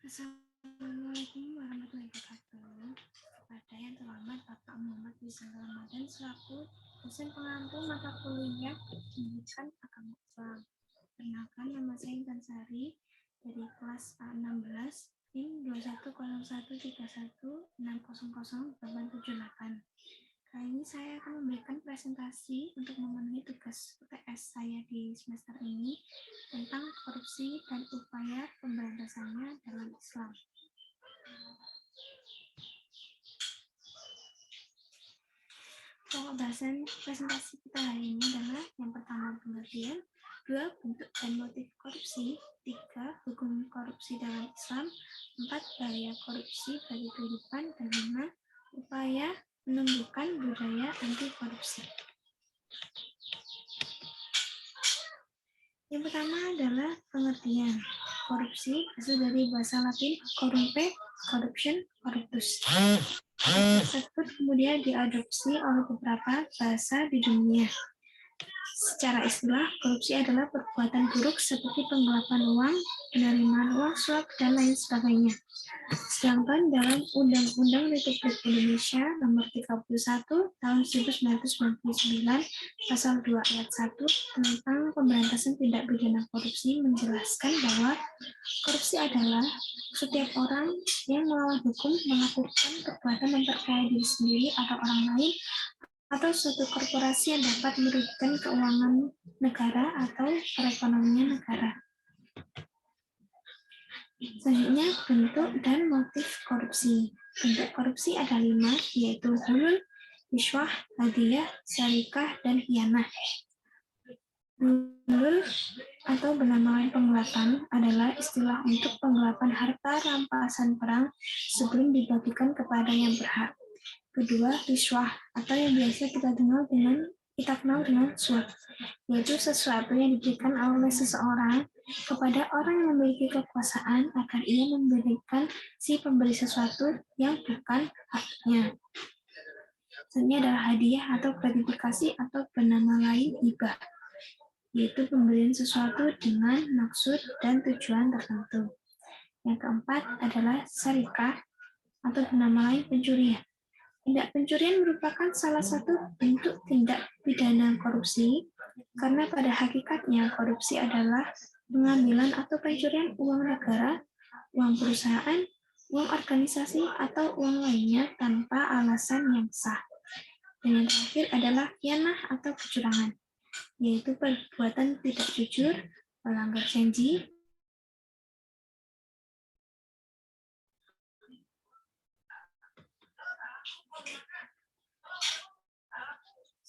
Assalamualaikum warahmatullahi wabarakatuh. Kepada yang terhormat Bapak Muhammad Wisal Ramadan selaku dosen pengampu mata kuliah pendidikan agama Islam. Perkenalkan, nama saya Intan Sari dari kelas A16 NIM 2101316000878. Kali ini saya akan memberikan presentasi untuk memenuhi tugas UTS saya di semester ini tentang korupsi dan upaya pemberantasannya dalam Islam. Pembahasan presentasi kita hari ini adalah yang pertama pengertian, 2 bentuk dan motif korupsi, 3 hukum korupsi dalam Islam, 4 bahaya korupsi bagi kehidupan, dan 5 upaya menumbuhkan budaya anti korupsi. Yang pertama adalah pengertian. Korupsi berasal dari bahasa Latin corrumpe, corruption, corruptus. Tersebut kemudian diadopsi oleh beberapa bahasa di dunia. Secara istilah, korupsi adalah perbuatan buruk seperti penggelapan uang, penerimaan uang suap, dan lain sebagainya. Sedangkan dalam Undang-Undang Republik Indonesia Nomor 31 Tahun 1999 Pasal 2 Ayat 1 tentang pemberantasan tindak pidana korupsi menjelaskan bahwa korupsi adalah setiap orang yang melawan hukum melakukan perbuatan memperkaya diri sendiri atau orang lain atau suatu korporasi yang dapat merugikan keuangan negara atau perekonomian negara. Selanjutnya, bentuk dan motif korupsi. Bentuk korupsi ada 5, yaitu hulul, riswah, hadiah, syarikah, dan khianah. Hulul atau bernama lain penggelapan adalah istilah untuk penggelapan harta rampasan perang sebelum dibagikan kepada yang berhak. Kedua, riswah atau yang biasa kita kenal dengan suap, yaitu sesuatu yang diberikan oleh seseorang kepada orang yang memiliki kekuasaan agar ia memberikan si pemberi sesuatu yang bukan haknya. Selanjutnya adalah hadiah atau gratifikasi atau bernama lain hibah, yaitu pemberian sesuatu dengan maksud dan tujuan tertentu. Yang keempat adalah syarikah atau bernama lain pencurian. Tindak pencurian merupakan salah satu bentuk tindak pidana korupsi, karena pada hakikatnya korupsi adalah pengambilan atau pencurian uang negara, uang perusahaan, uang organisasi, atau uang lainnya tanpa alasan yang sah. Dan yang terakhir adalah khianah atau kecurangan, yaitu perbuatan tidak jujur, melanggar janji,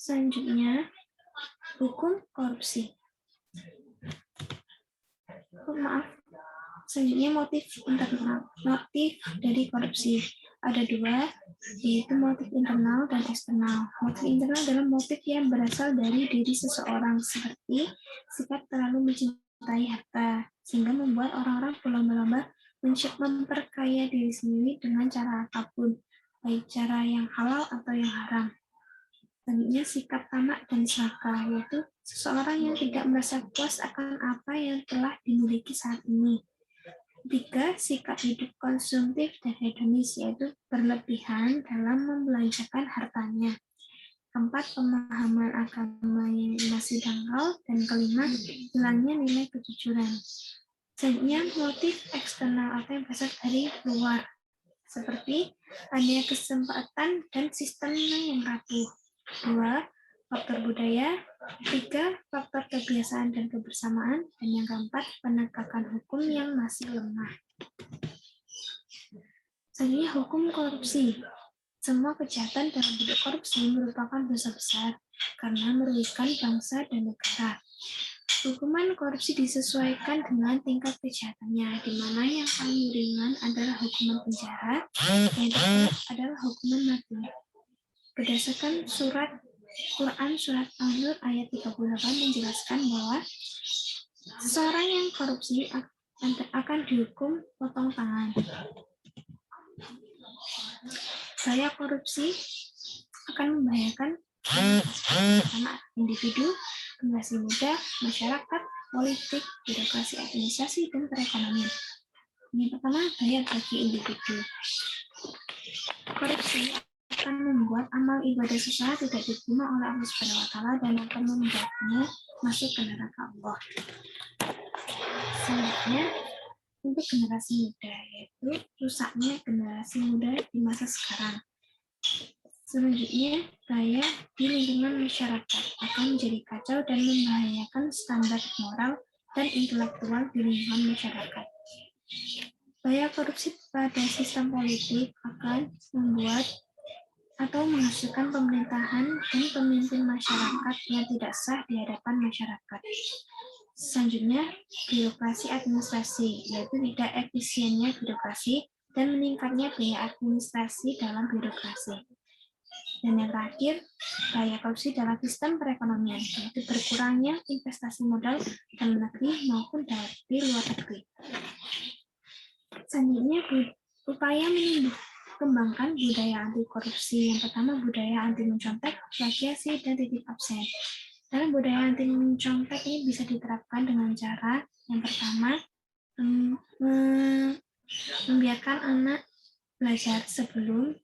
Selanjutnya, hukum korupsi. Selanjutnya, motif internal. Motif dari korupsi ada 2, yaitu motif internal dan eksternal. Motif internal adalah motif yang berasal dari diri seseorang, seperti sikap terlalu mencintai harta, sehingga membuat orang-orang berlomba-lomba memperkaya diri sendiri dengan cara apapun, baik cara yang halal atau yang haram. Selanjutnya, sikap tamak dan serakah, yaitu seseorang yang tidak merasa puas akan apa yang telah dimiliki saat ini. 3, sikap hidup konsumtif dan hedonis, yaitu berlebihan dalam membelanjakan hartanya. 4, pemahaman agama yang masih dangkal. Dan kelima, hilangnya nilai kejujuran. Selanjutnya, motif eksternal atau yang berasal dari luar, seperti adanya kesempatan dan sistemnya yang rapuh. 2, faktor budaya. 3, faktor kebiasaan dan kebersamaan. Dan yang keempat, penegakan hukum yang masih lemah. Selanjutnya, hukum korupsi. Semua kejahatan dalam bentuk korupsi merupakan dosa besar karena merugikan bangsa dan negara. Hukuman korupsi disesuaikan dengan tingkat kejahatannya, di mana yang paling ringan adalah hukuman penjara, yang terberat adalah hukuman mati. Berdasarkan Quran Surat An-Nur ayat 38 menjelaskan bahwa seseorang yang korupsi akan dihukum potong tangan. Bahaya korupsi akan membahayakan anak individu, generasi muda, masyarakat, politik, birokrasi, administrasi, dan perekonomian. Yang pertama, bayar bagi individu. Korupsi akan membuat amal ibadah seseorang tidak diterima oleh Allah Subhanahu wa taala dan akan membuatnya masuk ke neraka Allah. Selanjutnya, untuk generasi muda, yaitu rusaknya generasi muda di masa sekarang. Selanjutnya, gaya di lingkungan masyarakat akan menjadi kacau dan membahayakan standar moral dan intelektual di lingkungan masyarakat. Bahaya korupsi pada sistem politik akan membuat atau menghasilkan pemerintahan dan pemimpin masyarakat yang tidak sah di hadapan masyarakat. Selanjutnya, birokrasi administrasi, yaitu tidak efisiennya birokrasi dan meningkatnya biaya administrasi dalam birokrasi. Dan yang terakhir, bahaya korupsi dalam sistem perekonomian, yaitu berkurangnya investasi modal dalam negeri maupun dari luar negeri. Selanjutnya, upaya kembangkan budaya anti korupsi. Yang pertama, budaya anti mencontek, plagiasi, dan titip absen. Dalam budaya anti mencontek ini bisa diterapkan dengan cara yang pertama, membiarkan anak belajar sebelum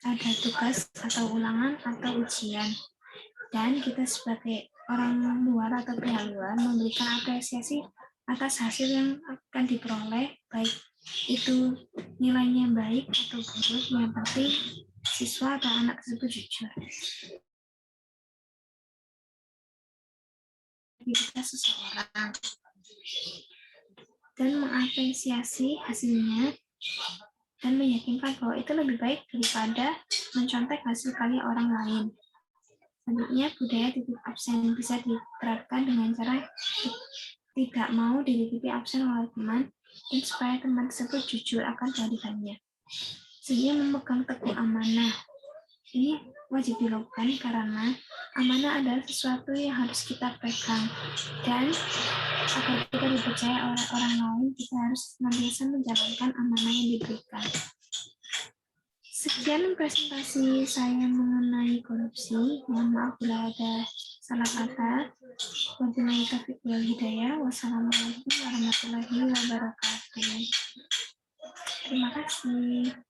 ada tugas atau ulangan atau ujian. Dan kita sebagai orang luar atau pihak luar memberikan apresiasi atas hasil yang akan diperoleh, baik itu nilainya baik atau buruk, yang penting siswa atau anak tersebut jujur. Aktivitas seseorang dan mengapresiasi hasilnya dan meyakinkan bahwa itu lebih baik daripada mencontek hasil karya orang lain. Selanjutnya, budaya titip absen bisa diterapkan dengan cara tidak mau dititipi absen oleh teman dan supaya teman tersebut jujur akan kehadirannya. Sehingga memegang teguh amanah. Ini wajib dilakukan karena amanah adalah sesuatu yang harus kita pegang, dan agar kita dipercaya oleh orang lain, kita harus senantiasa menjalankan amanah yang diberikan. Sekian presentasi saya mengenai korupsi. Mohon maaf bila ada salah kata. Wabillahi taufiq wal hidayah. Wassalamualaikum warahmatullahi wabarakatuh. Terima kasih.